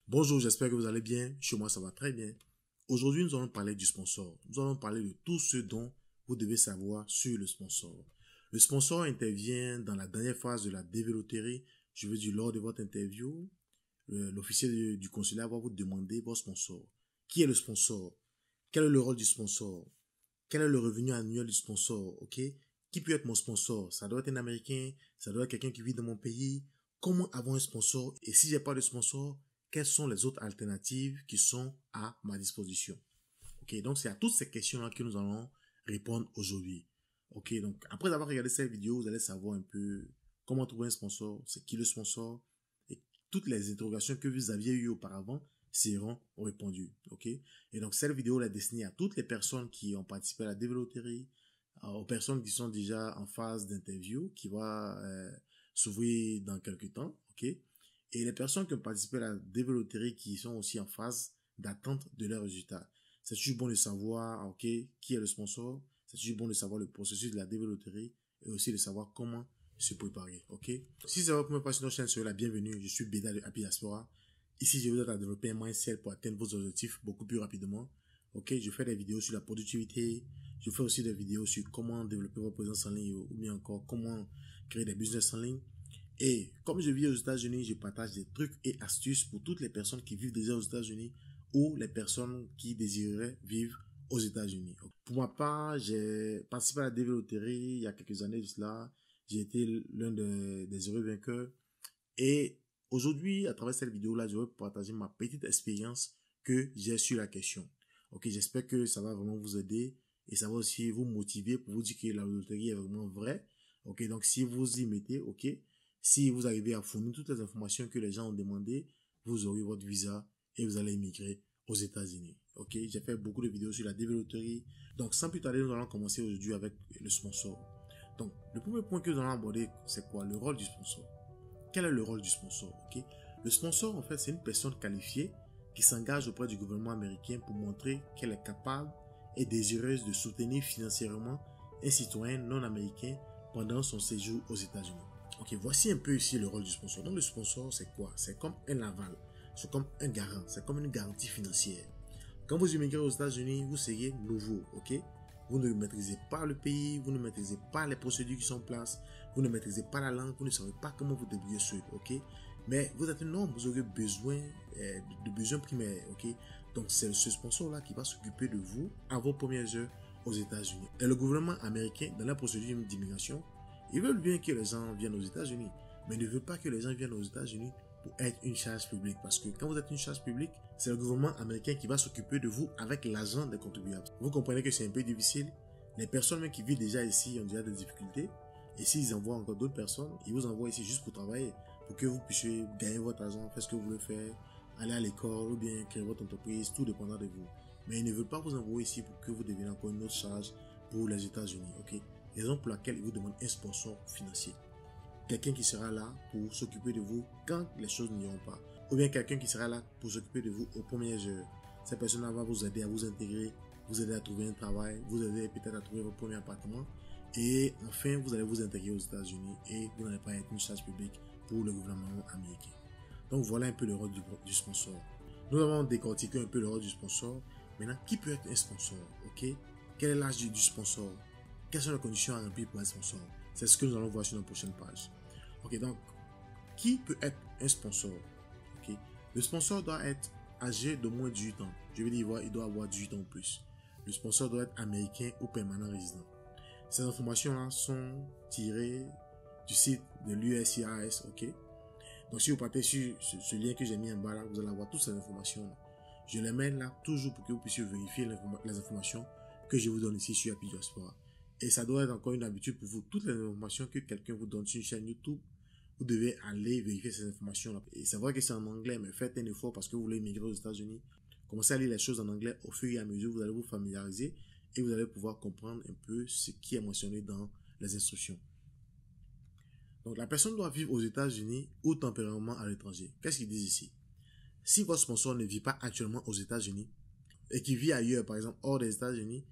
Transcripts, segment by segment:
Bonjour, j'espère que vous allez bien. Chez moi, ça va très bien. Aujourd'hui, nous allons parler du sponsor. Nous allons parler de tout ce dont vous devez savoir sur le sponsor. Le sponsor intervient dans la dernière phase de la développerie. Je veux dire, lors de votre interview, l'officier du consulat va vous demander votre sponsor. Qui est le sponsor? Quel est le rôle du sponsor? Quel est le revenu annuel du sponsor? Ok? Qui peut être mon sponsor? Ça doit être un Américain, ça doit être quelqu'un qui vit dans mon pays. Comment avoir un sponsor? Et si j'ai pas de sponsor, quelles sont les autres alternatives qui sont à ma disposition? Ok, donc c'est à toutes ces questions-là que nous allons répondre aujourd'hui. Ok, donc après avoir regardé cette vidéo, vous allez savoir un peu comment trouver un sponsor, c'est qui le sponsor, et toutes les interrogations que vous aviez eues auparavant seront répondues. Ok, et donc cette vidéo est destinée à toutes les personnes qui ont participé à la développerie, aux personnes qui sont déjà en phase d'interview, qui va s'ouvrir dans quelques temps. Ok, et les personnes qui ont participé à la développerie qui sont aussi en phase d'attente de leurs résultats. C'est toujours bon de savoir, ok, qui est le sponsor. C'est toujours bon de savoir le processus de la développerie et aussi de savoir comment se préparer, ok. Si c'est votre première fois sur notre chaîne, soyez la bienvenue. Je suis Béda de Happy Diaspora. Ici, je vous aide à développer un mindset pour atteindre vos objectifs beaucoup plus rapidement. Ok, je fais des vidéos sur la productivité. Je fais aussi des vidéos sur comment développer votre présence en ligne ou bien encore comment créer des business en ligne. Et comme je vis aux États-Unis, je partage des trucs et astuces pour toutes les personnes qui vivent déjà aux États-Unis ou les personnes qui désireraient vivre aux États-Unis. Pour ma part, j'ai participé à la développerie il y a quelques années de cela. J'ai été l'un des heureux vainqueurs. Et aujourd'hui, à travers cette vidéo-là, je vais partager ma petite expérience que j'ai sur la question. Ok, j'espère que ça va vraiment vous aider et ça va aussi vous motiver pour vous dire que la loterie est vraiment vraie. Ok, donc si vous y mettez, ok, si vous arrivez à fournir toutes les informations que les gens ont demandées, vous aurez votre visa et vous allez immigrer aux États-Unis. Ok, j'ai fait beaucoup de vidéos sur la développerie. Donc sans plus tarder, nous allons commencer aujourd'hui avec le sponsor. Donc le premier point que nous allons aborder, c'est quoi? Le rôle du sponsor. Quel est le rôle du sponsor? Ok, le sponsor, en fait, c'est une personne qualifiée qui s'engage auprès du gouvernement américain pour montrer qu'elle est capable et désireuse de soutenir financièrement un citoyen non américain pendant son séjour aux États-Unis. Ok, voici un peu ici le rôle du sponsor. Donc le sponsor, c'est quoi? C'est comme un aval, c'est comme un garant, c'est comme une garantie financière. Quand vous immigrez aux États-Unis, vous seriez nouveau, ok? Vous ne maîtrisez pas le pays, vous ne maîtrisez pas les procédures qui sont en place, vous ne maîtrisez pas la langue, vous ne savez pas comment vous débrouiller seul, ok? Mais vous êtes un homme, vous aurez besoin de besoins primaires, ok? Donc c'est ce sponsor-là qui va s'occuper de vous à vos premières heures aux États-Unis. Et le gouvernement américain, dans la procédure d'immigration, ils veulent bien que les gens viennent aux États-Unis, mais ne veulent pas que les gens viennent aux États-Unis pour être une charge publique. Parce que quand vous êtes une charge publique, c'est le gouvernement américain qui va s'occuper de vous avec l'argent des contribuables. Vous comprenez que c'est un peu difficile. Les personnes qui vivent déjà ici ont déjà des difficultés. Et s'ils envoient encore d'autres personnes, ils vous envoient ici juste pour travailler, pour que vous puissiez gagner votre argent, faire ce que vous voulez faire, aller à l'école ou bien créer votre entreprise, tout dépendant de vous. Mais ils ne veulent pas vous envoyer ici pour que vous deveniez encore une autre charge pour les États-Unis, ok? Raison pour laquelle ils vous demandent un sponsor financier. Quelqu'un qui sera là pour s'occuper de vous quand les choses n'iront pas. Ou bien quelqu'un qui sera là pour s'occuper de vous aux premières heures. Cette personne-là va vous aider à vous intégrer, vous aider à trouver un travail, vous aider peut-être à trouver votre premier appartement. Et enfin, vous allez vous intégrer aux États-Unis et vous n'allez pas être une charge publique pour le gouvernement américain. Donc voilà un peu le rôle du sponsor. Nous avons décortiqué un peu le rôle du sponsor. Maintenant, qui peut être un sponsor? Ok? Quel est l'âge du sponsor? Quelles sont les conditions à remplir pour être sponsor? C'est ce que nous allons voir sur notre prochaine page. Ok, donc, qui peut être un sponsor? Ok, le sponsor doit être âgé de moins de 18 ans. Je veux dire, il doit avoir 18 ans ou plus. Le sponsor doit être américain ou permanent résident. Ces informations-là sont tirées du site de l'USCIS, ok? Donc, si vous partez sur ce lien que j'ai mis en bas là, vous allez avoir toutes ces informations-là. Je les mets là toujours pour que vous puissiez vérifier les informations que je vous donne ici sur Happy Diaspora. Et ça doit être encore une habitude pour vous. Toutes les informations que quelqu'un vous donne sur une chaîne YouTube, vous devez aller vérifier ces informations-là. Et c'est vrai que c'est en anglais, mais faites un effort parce que vous voulez migrer aux États-Unis. Commencez à lire les choses en anglais au fur et à mesure, vous allez vous familiariser et vous allez pouvoir comprendre un peu ce qui est mentionné dans les instructions. Donc, la personne doit vivre aux États-Unis ou temporairement à l'étranger. Qu'est-ce qu'ils disent ici? Si votre sponsor ne vit pas actuellement aux États-Unis et qui vit ailleurs, par exemple hors des États-Unis,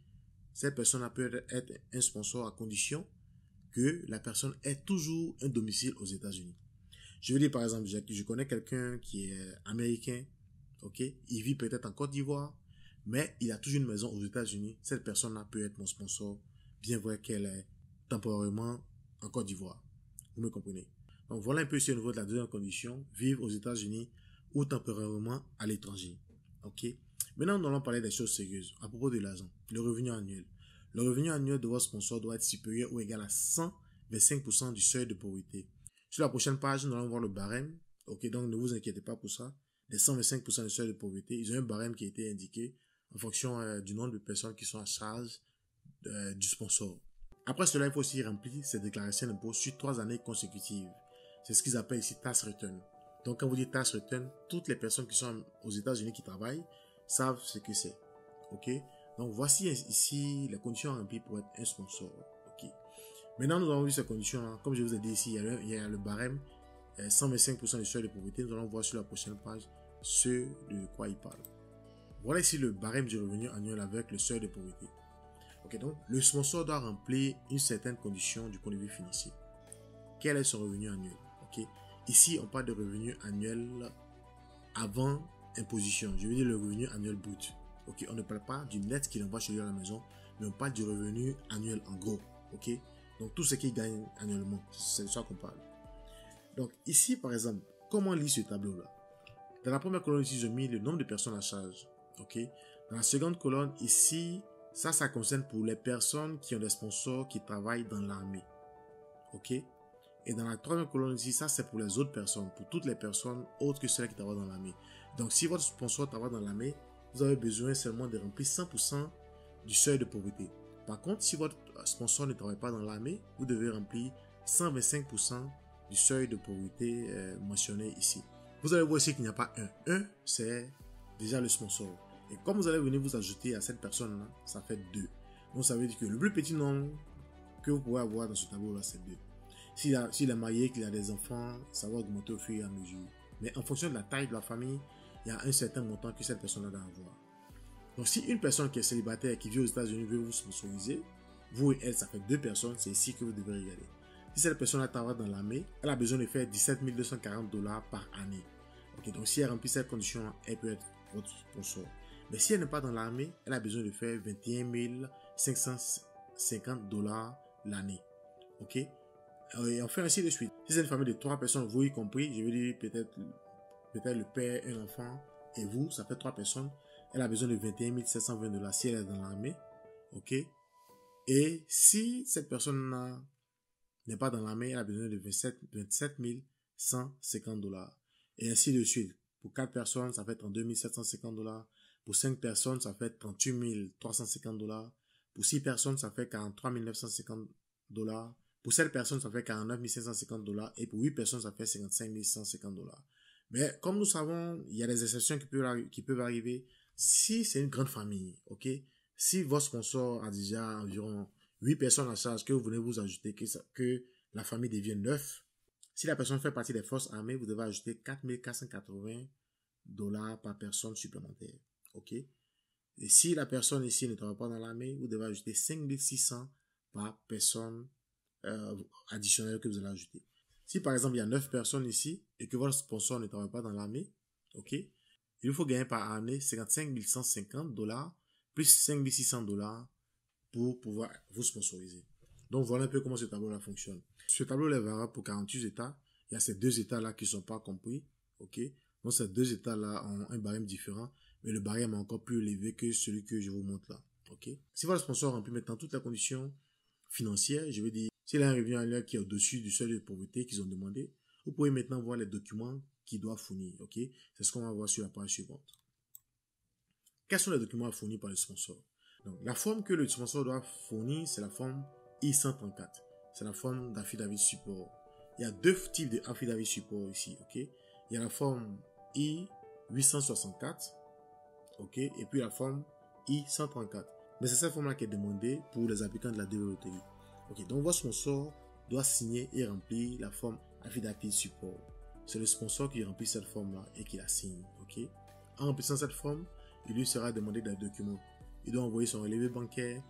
cette personne peut être un sponsor à condition que la personne ait toujours un domicile aux États-Unis. Je veux dire, par exemple, je connais quelqu'un qui est américain, ok? Il vit peut-être en Côte d'Ivoire, mais il a toujours une maison aux États-Unis. Cette personne-là peut être mon sponsor, bien vrai qu'elle est temporairement en Côte d'Ivoire. Vous me comprenez? Donc voilà un peu ici au niveau de la deuxième condition, vivre aux États-Unis ou temporairement à l'étranger. Ok? Maintenant, nous allons parler des choses sérieuses à propos de l'argent, le revenu annuel. Le revenu annuel de votre sponsor doit être supérieur ou égal à 125% du seuil de pauvreté. Sur la prochaine page, nous allons voir le barème. Ok, donc ne vous inquiétez pas pour ça. Les 125% du seuil de pauvreté, ils ont un barème qui a été indiqué en fonction du nombre de personnes qui sont à charge du sponsor. Après cela, il faut aussi remplir ces déclarations d'impôts sur 3 années consécutives. C'est ce qu'ils appellent ici tax return. Donc, quand vous dites tax return, toutes les personnes qui sont aux États-Unis qui travaillent savent ce que c'est. Ok? Donc, voici ici les conditions remplies pour être un sponsor. Ok? Maintenant, nous avons vu ces conditions-là. Comme je vous ai dit ici, il y a le barème 125% du seuil de pauvreté. Nous allons voir sur la prochaine page ce de quoi il parle. Voilà ici le barème du revenu annuel avec le seuil de pauvreté. Ok, donc le sponsor doit remplir une certaine condition du point de vue financier. Quel est son revenu annuel? Ok, ici on parle de revenu annuel avant imposition. Je veux dire le revenu annuel brut. Ok, on ne parle pas du net qu'il envoie chez lui à la maison, mais on parle du revenu annuel en gros. Ok, donc tout ce qu'il gagne annuellement, c'est de ça qu'on parle. Donc ici par exemple, comment lire ce tableau-là? Dans la première colonne ici, j'ai mis le nombre de personnes à charge. Ok, dans la seconde colonne ici, ça concerne pour les personnes qui ont des sponsors qui travaillent dans l'armée. Ok? Et dans la troisième colonne ici, ça c'est pour les autres personnes, pour toutes les personnes autres que celles qui travaillent dans l'armée. Donc si votre sponsor travaille dans l'armée, vous avez besoin seulement de remplir 100% du seuil de pauvreté. Par contre, si votre sponsor ne travaille pas dans l'armée, vous devez remplir 125% du seuil de pauvreté mentionné ici. Vous allez voir ici qu'il n'y a pas un. Un, c'est déjà le sponsor. Et comme vous allez venir vous ajouter à cette personne-là, ça fait 2. Donc ça veut dire que le plus petit nombre que vous pouvez avoir dans ce tableau-là, c'est 2. S'il est marié, qu'il a des enfants, ça va augmenter au fur et à mesure. Mais en fonction de la taille de la famille, il y a un certain montant que cette personne-là doit avoir. Donc si une personne qui est célibataire, qui vit aux États-Unis, veut vous sponsoriser, vous et elle, ça fait 2 personnes, c'est ici que vous devez regarder. Si cette personne-là travaille dans l'armée, elle a besoin de faire 17 240 $ par année. Ok, donc si elle remplit cette condition, elle peut être votre sponsor. Mais si elle n'est pas dans l'armée, elle a besoin de faire 21 550 $ l'année. Ok? Et on fait ainsi de suite. Si c'est une famille de 3 personnes, vous y compris, je veux dire peut-être le père, un enfant, et vous, ça fait 3 personnes. Elle a besoin de 21 720 $ si elle est dans l'armée. Ok? Et si cette personne n'est pas dans l'armée, elle a besoin de 27 150 $. Et ainsi de suite. Pour 4 personnes, ça fait 32 750 $. Pour 5 personnes, ça fait 38 350 $. Pour 6 personnes, ça fait 43 950 $. Pour 7 personnes, ça fait 49 550 $. Et pour 8 personnes, ça fait 55 150 $. Mais comme nous savons, il y a des exceptions qui peuvent arriver. Si c'est une grande famille, ok? Si votre sponsor a déjà environ 8 personnes à charge, que vous venez vous ajouter, que la famille devient 9, si la personne fait partie des forces armées, vous devez ajouter 4 480 $ par personne supplémentaire. Ok? Et si la personne ici ne travaille pas dans l'armée, vous devez ajouter 5 600 par personne additionnelle que vous allez ajouter. Si par exemple il y a 9 personnes ici et que votre sponsor ne travaille pas dans l'armée, ok? Il faut gagner par année 55 150 $ plus 5 600 $ pour pouvoir vous sponsoriser. Donc voilà un peu comment ce tableau-là fonctionne. Ce tableau-là est valable pour 48 États. Il y a ces 2 États-là qui ne sont pas compris. Ok? Donc ces 2 États-là ont un barème différent, mais le barème est encore plus élevé que celui que je vous montre là. Ok? Si votre sponsor remplit maintenant toutes les conditions financières, je veux dire, s'il a un revenu annuel qui est au-dessus du seuil de pauvreté qu'ils ont demandé, vous pouvez maintenant voir les documents qu'il doit fournir. Ok? C'est ce qu'on va voir sur la page suivante. Quels sont les documents fournis par le sponsor? Donc, la forme que le sponsor doit fournir, c'est la forme I-134. C'est la forme d'affidavit support. Il y a 2 types d'affidavit support ici, ok? Il y a la forme I-864, ok? Et puis la forme I-134. Mais c'est cette forme-là qui est demandée pour les applicants de la DV Loterie. Ok, donc votre sponsor doit signer et remplir la forme affidavit support. C'est le sponsor qui remplit cette forme-là et qui la signe, ok? En remplissant cette forme, il lui sera demandé des documents. Il doit envoyer son relevé bancaire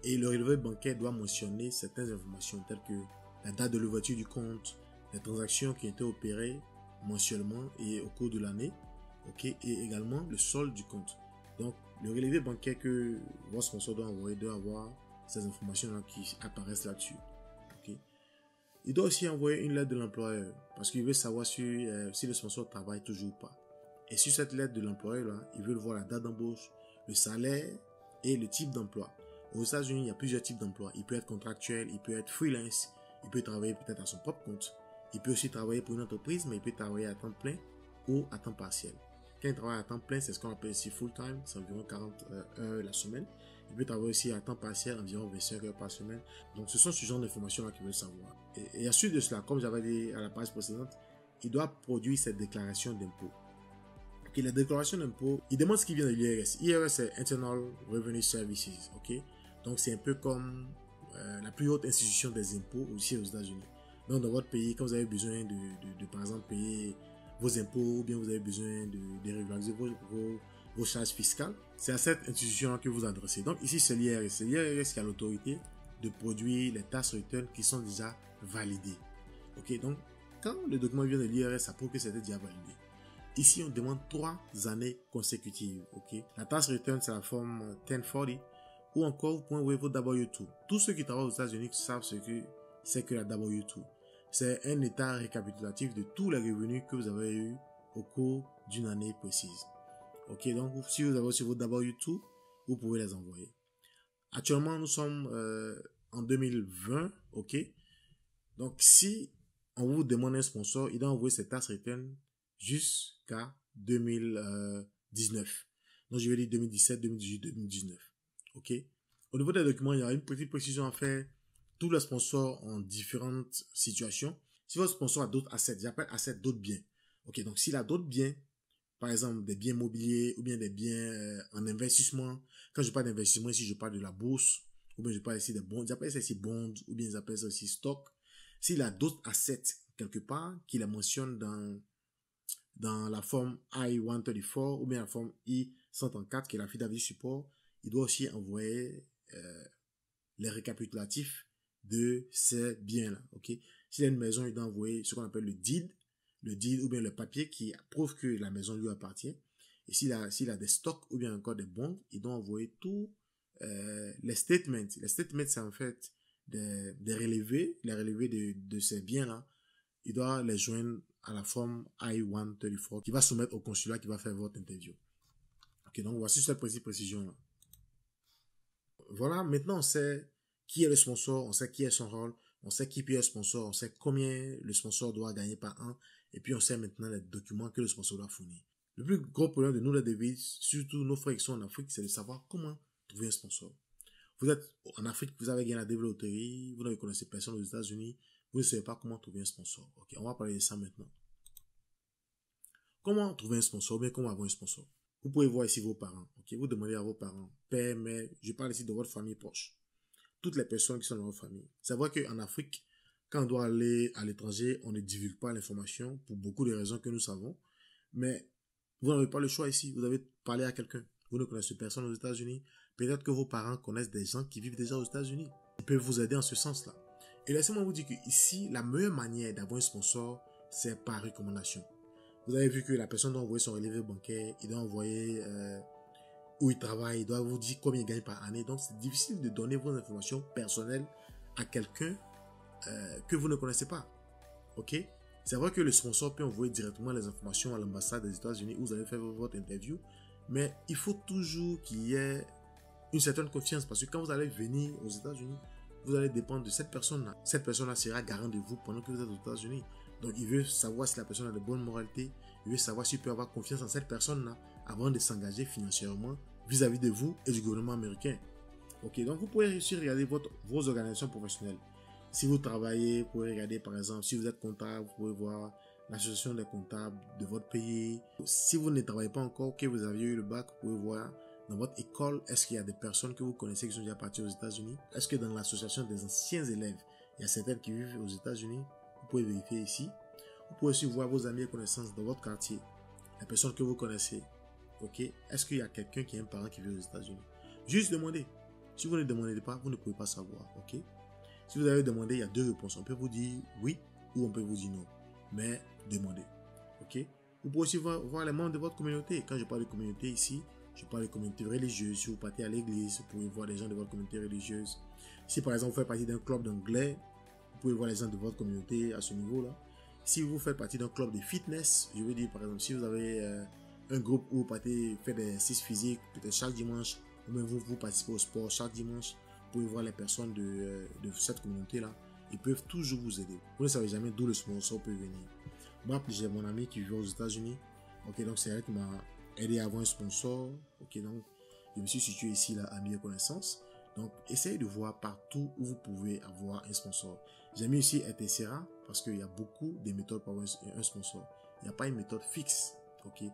et le relevé bancaire doit mentionner certaines informations telles que la date de l'ouverture du compte, les transactions qui ont été opérées mensuellement et au cours de l'année, ok, et également le solde du compte. Donc, le relevé bancaire que votre sponsor doit envoyer doit avoir ces informations-là qui apparaissent là-dessus. Ok. Il doit aussi envoyer une lettre de l'employeur parce qu'il veut savoir si le sponsor travaille toujours ou pas. Et sur cette lettre de l'employeur-là, il veut voir la date d'embauche, le salaire et le type d'emploi. Aux États-Unis, il y a plusieurs types d'emplois. Il peut être contractuel, il peut être freelance, il peut travailler peut-être à son propre compte. Il peut aussi travailler pour une entreprise, mais il peut travailler à temps plein ou à temps partiel. Quand il travaille à temps plein, c'est ce qu'on appelle ici full-time, c'est environ 40 heures la semaine. Il peut travailler aussi à temps partiel, environ 25 heures par semaine. Donc, ce sont ce genre d'informations-là qu'il veut savoir. Et à suite de cela, comme j'avais dit à la page précédente, il doit produire cette déclaration d'impôt. Ok, la déclaration d'impôt, il demande ce qui vient de l'IRS. IRS, c'est Internal Revenue Services. Ok, donc c'est un peu comme la plus haute institution des impôts aussi aux États-Unis. Donc, dans votre pays, quand vous avez besoin de par exemple, payer vos impôts ou bien vous avez besoin de régulariser vos charges fiscales, c'est à cette institution que vous adressez. Donc, ici, c'est l'IRS. C'est l'IRS qui a l'autorité de produire les tax returns qui sont déjà validés. Ok, donc, quand le document vient de l'IRS, ça prouve que c'était déjà validé. Ici, on demande 3 années consécutives. Ok, la tax return, c'est la forme 1040. Ou encore, vous pouvez envoyer votre W2. Tous ceux qui travaillent aux États-Unis savent ce que c'est que la W2. C'est un état récapitulatif de tous les revenus que vous avez eu au cours d'une année précise. Ok, donc si vous avez aussi votre W2, vous pouvez les envoyer. Actuellement, nous sommes en 2020. Ok, donc si on vous demande un sponsor, il doit envoyer ses tax returns jusqu'à 2019. Donc je vais dire 2017, 2018, 2019. Ok. Au niveau des documents, il y a une petite précision à faire. Tous les sponsors ont différentes situations. Si votre sponsor a d'autres assets, j'appelle assets d'autres biens. Ok, donc s'il a d'autres biens, par exemple des biens mobiliers ou bien des biens en investissement. Quand je parle d'investissement, ici je parle de la bourse ou bien je parle ici des bons. J'appelle ça ici bonds ou bien j'appelle ça aussi stock. S'il a d'autres assets quelque part, qu'il les mentionne dans la forme I-134 ou bien la forme I-134 qui est la affidavit support, il doit aussi envoyer les récapitulatifs de ces biens-là. Ok. S'il a une maison, il doit envoyer ce qu'on appelle le deed ou bien le papier qui prouve que la maison lui appartient. Et s'il a des stocks ou bien encore des bons, il doit envoyer tous les statements. Les statements, c'est en fait des relevés, les relevés de ces biens-là. Il doit les joindre à la forme I-134 qui va soumettre au consulat qui va faire votre interview. Ok, donc voici cette petite précision-là. Voilà, maintenant on sait qui est le sponsor, on sait qui est son rôle, on sait qui est le sponsor, on sait combien le sponsor doit gagner par an, et puis on sait maintenant les documents que le sponsor doit fournir. Le plus gros problème de nous les devises, surtout nos frères qui sont en Afrique, c'est de savoir comment trouver un sponsor. Vous êtes en Afrique, vous avez gagné la loterie, vous ne connaissez personne aux États-Unis, vous ne savez pas comment trouver un sponsor. Ok, on va parler de ça maintenant. Comment trouver un sponsor, ou bien comment avoir un sponsor? Vous pouvez voir ici vos parents. Ok, vous demandez à vos parents, père, mère, je parle ici de votre famille proche. Toutes les personnes qui sont dans votre famille. C'est vrai qu'en Afrique, quand on doit aller à l'étranger, on ne divulgue pas l'information pour beaucoup de raisons que nous savons. Mais vous n'avez pas le choix ici. Vous devez parler à quelqu'un. Vous ne connaissez personne aux États-Unis. Peut-être que vos parents connaissent des gens qui vivent déjà aux États-Unis. Ils peuvent vous aider en ce sens-là. Et laissez-moi vous dire que ici, la meilleure manière d'avoir un sponsor, c'est par recommandation. Vous avez vu que la personne doit envoyer son relevé bancaire, il doit envoyer où il travaille, il doit vous dire combien il gagne par année. Donc, c'est difficile de donner vos informations personnelles à quelqu'un que vous ne connaissez pas. Ok? C'est vrai que le sponsor peut envoyer directement les informations à l'ambassade des États-Unis où vous allez faire votre interview, mais il faut toujours qu'il y ait une certaine confiance parce que quand vous allez venir aux États-Unis, vous allez dépendre de cette personne-là. Cette personne-là sera garant de vous pendant que vous êtes aux États-Unis. Donc, il veut savoir si la personne a de bonnes moralités. Il veut savoir s'il peut avoir confiance en cette personne-là avant de s'engager financièrement vis-à-vis de vous et du gouvernement américain. Ok, donc vous pouvez aussi regarder vos organisations professionnelles. Si vous travaillez, vous pouvez regarder par exemple, si vous êtes comptable, vous pouvez voir l'association des comptables de votre pays. Si vous ne travaillez pas encore, que vous avez eu le bac, vous pouvez voir dans votre école, est-ce qu'il y a des personnes que vous connaissez qui sont déjà parties aux États-Unis? Est-ce que dans l'association des anciens élèves, il y a certaines qui vivent aux États-Unis? Vous pouvez vérifier ici. Vous pouvez aussi voir vos amis et connaissances dans votre quartier, les personnes que vous connaissez. Ok? Est-ce qu'il y a quelqu'un qui a un parent qui vit aux États-Unis? Juste demandez. Si vous ne demandez pas, vous ne pouvez pas savoir. Ok? Si vous avez demandé, il y a deux réponses. On peut vous dire oui ou on peut vous dire non. Mais demandez. Ok? Vous pouvez aussi voir les membres de votre communauté. Quand je parle de communauté ici, je parle de communauté religieuse. Si vous partez à l'église, vous pouvez voir les gens de votre communauté religieuse. Si par exemple vous faites partie d'un club d'anglais, vous pouvez voir les gens de votre communauté à ce niveau-là. Si vous faites partie d'un club de fitness, je veux dire par exemple, si vous avez un groupe où vous partez faire des exercices physiques, peut-être chaque dimanche, ou même vous participez au sport chaque dimanche, vous pouvez voir les personnes de cette communauté-là. Ils peuvent toujours vous aider. Vous ne savez jamais d'où le sponsor peut venir. Moi, j'ai mon ami qui vit aux États-Unis. Ok, donc c'est elle qui m'a aidé à avoir un sponsor. Ok, donc je me suis situé ici là à meilleure connaissance. Donc, essayez de voir partout où vous pouvez avoir un sponsor. J'ai mis ici Etcetera parce qu'il y a beaucoup de méthodes pour avoir un sponsor. Il n'y a pas une méthode fixe. Ok,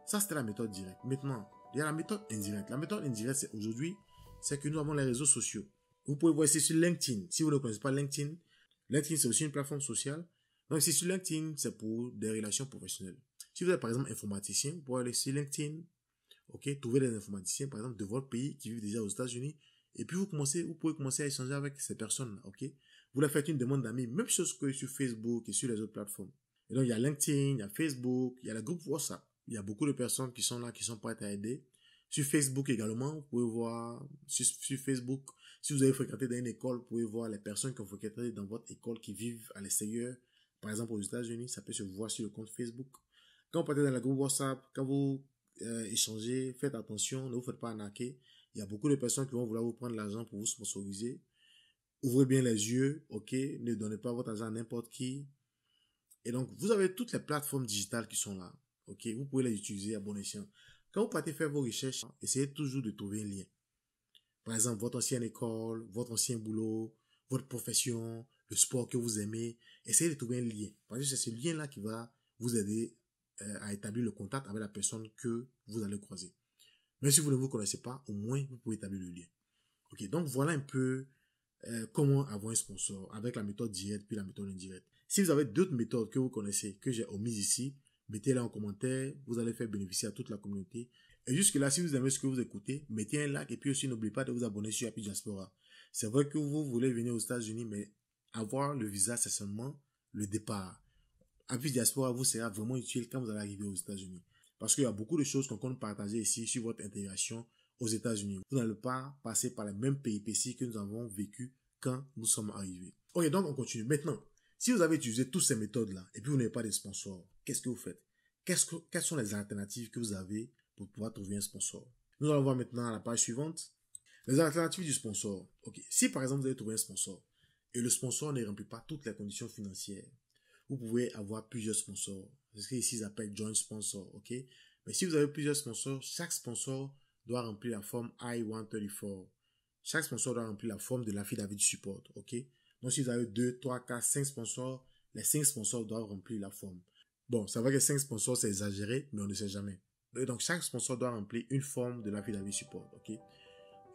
ça c'était la méthode directe. Maintenant, il y a la méthode indirecte. La méthode indirecte, c'est aujourd'hui, c'est que nous avons les réseaux sociaux. Vous pouvez voir ici sur LinkedIn. Si vous ne connaissez pas LinkedIn, LinkedIn c'est aussi une plateforme sociale. Donc, si sur LinkedIn, c'est pour des relations professionnelles. Si vous êtes par exemple informaticien, vous pouvez aller sur LinkedIn, ok, trouver des informaticiens par exemple de votre pays qui vivent déjà aux États-Unis, et puis vous pouvez commencer à échanger avec ces personnes-là, ok. Vous leur faites une demande d'amis, même chose que sur Facebook et sur les autres plateformes. Et donc, il y a LinkedIn, il y a Facebook, il y a le groupe WhatsApp. Il y a beaucoup de personnes qui sont là, qui sont prêtes à aider. Sur Facebook également, vous pouvez voir, sur Facebook, si vous avez fréquenté dans une école, vous pouvez voir les personnes qui ont fréquenté dans votre école qui vivent à l'extérieur. Par exemple, aux États-Unis, ça peut se voir sur le compte Facebook. Quand vous partez dans le groupe WhatsApp, quand vous échangez, faites attention, ne vous faites pas arnaquer. Il y a beaucoup de personnes qui vont vouloir vous prendre l'argent pour vous sponsoriser. Ouvrez bien les yeux, ok? Ne donnez pas votre argent à n'importe qui. Et donc, vous avez toutes les plateformes digitales qui sont là, ok? Vous pouvez les utiliser à bon escient. Quand vous partez faire vos recherches, essayez toujours de trouver un lien. Par exemple, votre ancienne école, votre ancien boulot, votre profession, le sport que vous aimez. Essayez de trouver un lien. Parce que c'est ce lien-là qui va vous aider à établir le contact avec la personne que vous allez croiser. Même si vous ne vous connaissez pas, au moins, vous pouvez établir le lien. Ok, donc voilà un peu comment avoir un sponsor avec la méthode directe puis la méthode indirecte. Si vous avez d'autres méthodes que vous connaissez, que j'ai omises ici, mettez-les en commentaire. Vous allez faire bénéficier à toute la communauté. Et jusque-là, si vous aimez ce que vous écoutez, mettez un like et puis aussi n'oubliez pas de vous abonner sur Happy Diaspora. C'est vrai que vous voulez venir aux États-Unis, mais avoir le visa, c'est seulement le départ. Happy Diaspora vous sera vraiment utile quand vous allez arriver aux États-Unis. Parce qu'il y a beaucoup de choses qu'on compte partager ici sur votre intégration aux États-Unis. Vous n'allez pas passer par les mêmes péripéties que nous avons vécues quand nous sommes arrivés. Ok, donc on continue. Maintenant, si vous avez utilisé toutes ces méthodes-là et puis vous n'avez pas de sponsor, qu'est-ce que vous faites? Quelles sont les alternatives que vous avez pour pouvoir trouver un sponsor? Nous allons voir maintenant à la page suivante. Les alternatives du sponsor. Ok, si par exemple vous avez trouvé un sponsor et le sponsor ne remplit pas toutes les conditions financières, vous pouvez avoir plusieurs sponsors. C'est ce qu'ici ils appellent joint sponsor, ok? Mais si vous avez plusieurs sponsors, chaque sponsor doit remplir la forme I-134. Chaque sponsor doit remplir la forme de l'affidavit de support, ok? Donc si vous avez 2, 3, 4, 5 sponsors, les 5 sponsors doivent remplir la forme. Bon, c'est vrai que 5 sponsors c'est exagéré, mais on ne sait jamais. Et donc chaque sponsor doit remplir une forme de l'affidavit de support, ok?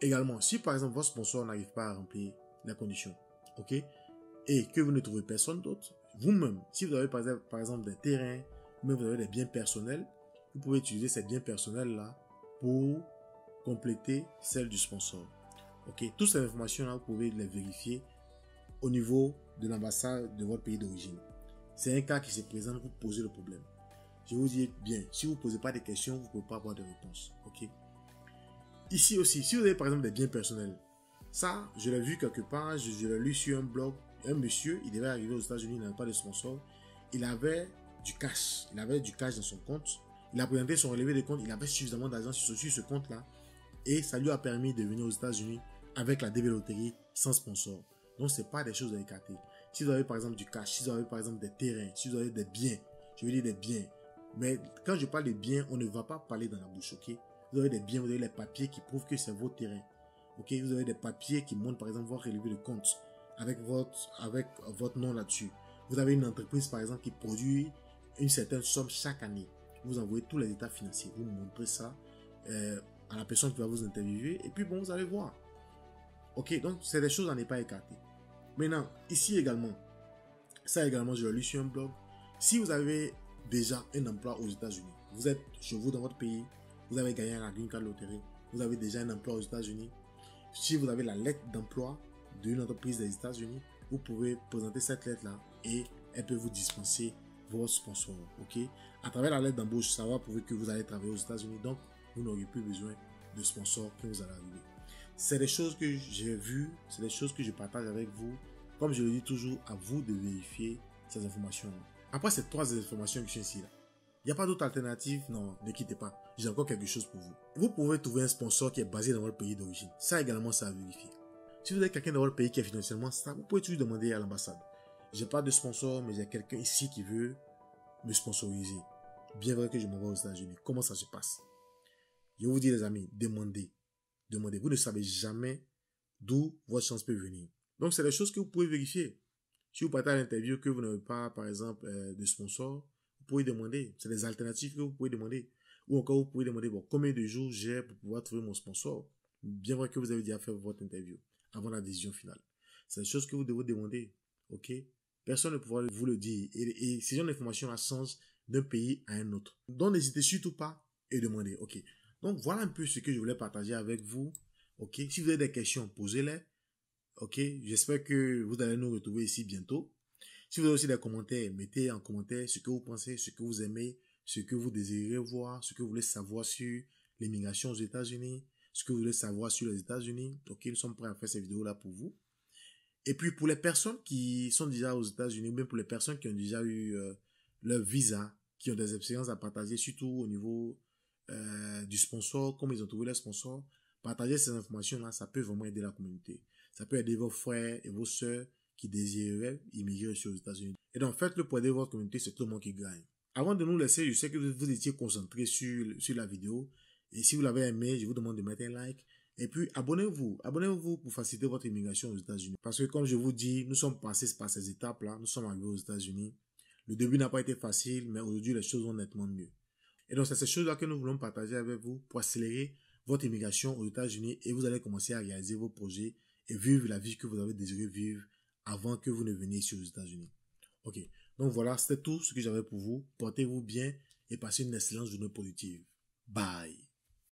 Également, si par exemple votre sponsor n'arrive pas à remplir les conditions, ok? Et que vous ne trouvez personne d'autre, vous-même, si vous avez par exemple des terrains, ou même vous avez des biens personnels, vous pouvez utiliser ces biens personnels-là pour compléter celle du sponsor. Ok, toutes ces informations-là, vous pouvez les vérifier au niveau de l'ambassade de votre pays d'origine. C'est un cas qui se présente, vous posez le problème. Je vous dis bien, si vous ne posez pas de questions, vous ne pouvez pas avoir de réponse. Ok. Ici aussi, si vous avez par exemple des biens personnels, ça, je l'ai vu quelque part, je l'ai lu sur un blog. Un monsieur, il devait arriver aux États-Unis, il n'avait pas de sponsor. Il avait du cash. Il avait du cash dans son compte. Il a présenté son relevé de compte. Il avait suffisamment d'argent sur ce compte-là. Et ça lui a permis de venir aux États-Unis avec la DV Loterie sans sponsor. Donc, ce n'est pas des choses à écarter. Si vous avez par exemple du cash, si vous avez par exemple des terrains, si vous avez des biens, je veux dire des biens. Mais quand je parle de biens, on ne va pas parler dans la bouche, ok? Vous avez des biens, vous avez les papiers qui prouvent que c'est vos terrains. Ok? Vous avez des papiers qui montrent par exemple votre relevé de compte. Avec votre nom là-dessus. Vous avez une entreprise, par exemple, qui produit une certaine somme chaque année. Vous envoyez tous les états financiers. Vous montrez ça à la personne qui va vous interviewer. Et puis, bon, vous allez voir. Ok, donc, c'est des choses à ne pas écarter. Maintenant, ici également, ça également, je l'ai lu sur un blog. Si vous avez déjà un emploi aux États-Unis, vous êtes chez vous dans votre pays, vous avez gagné la Green Card Lottery, vous avez déjà un emploi aux États-Unis. Si vous avez la lettre d'emploi d'une entreprise des États-Unis, vous pouvez présenter cette lettre-là et elle peut vous dispenser votre sponsor, ok? À travers la lettre d'embauche, ça va prouver que vous allez travailler aux États-Unis, donc vous n'aurez plus besoin de sponsor quand vous allez arriver. C'est des choses que j'ai vues, c'est des choses que je partage avec vous. Comme je le dis toujours, à vous de vérifier ces informations. Après ces 3 informations que je suis ici là, il n'y a pas d'autre alternative? Non, ne quittez pas. J'ai encore quelque chose pour vous. Vous pouvez trouver un sponsor qui est basé dans votre pays d'origine. Ça également, ça à vérifier. Si vous avez quelqu'un dans votre pays qui est financièrement stable, vous pouvez toujours demander à l'ambassade. J'ai pas de sponsor, mais j'ai quelqu'un ici qui veut me sponsoriser. Bien vrai que je m'envoie aux États-Unis. Comment ça se passe? Je vous dis les amis, demandez. Demandez. Vous ne savez jamais d'où votre chance peut venir. Donc c'est des choses que vous pouvez vérifier. Si vous partez à l'interview que vous n'avez pas, par exemple, de sponsor, vous pouvez demander. C'est des alternatives que vous pouvez demander. Ou encore, vous pouvez demander, bon, combien de jours j'ai pour pouvoir trouver mon sponsor? Bien vrai que vous avez déjà fait votre interview avant la décision finale. C'est des choses que vous devez demander. Ok? Personne ne pourra vous le dire. Et ces genre d'informations changent d'un pays à un autre. Donc, n'hésitez surtout pas et demandez. Ok? Donc, voilà un peu ce que je voulais partager avec vous. Ok? Si vous avez des questions, posez-les. Ok? J'espère que vous allez nous retrouver ici bientôt. Si vous avez aussi des commentaires, mettez en commentaire ce que vous pensez, ce que vous aimez, ce que vous désirez voir, ce que vous voulez savoir sur l'immigration aux États-Unis, ce que vous voulez savoir sur les États-Unis. Ok, nous sommes prêts à faire ces vidéos-là pour vous. Et puis pour les personnes qui sont déjà aux États-Unis, ou même pour les personnes qui ont déjà eu leur visa, qui ont des expériences à partager, surtout au niveau du sponsor, comme ils ont trouvé leur sponsor, partager ces informations-là, ça peut vraiment aider la communauté. Ça peut aider vos frères et vos sœurs qui désireraient immigrer aux États-Unis. Et donc, faites-le pour aider votre communauté, c'est tout le monde qui gagne. Avant de nous laisser, je sais que vous étiez concentrés sur la vidéo. Et si vous l'avez aimé, je vous demande de mettre un like. Et puis, abonnez-vous. Abonnez-vous pour faciliter votre immigration aux États-Unis. Parce que, comme je vous dis, nous sommes passés par ces étapes-là. Nous sommes arrivés aux États-Unis. Le début n'a pas été facile, mais aujourd'hui, les choses vont nettement mieux. Et donc, c'est ces choses-là que nous voulons partager avec vous pour accélérer votre immigration aux États-Unis. Et vous allez commencer à réaliser vos projets et vivre la vie que vous avez désiré vivre avant que vous ne veniez ici aux États-Unis. Ok. Donc voilà, c'était tout ce que j'avais pour vous. Portez-vous bien et passez une excellente journée positive. Bye.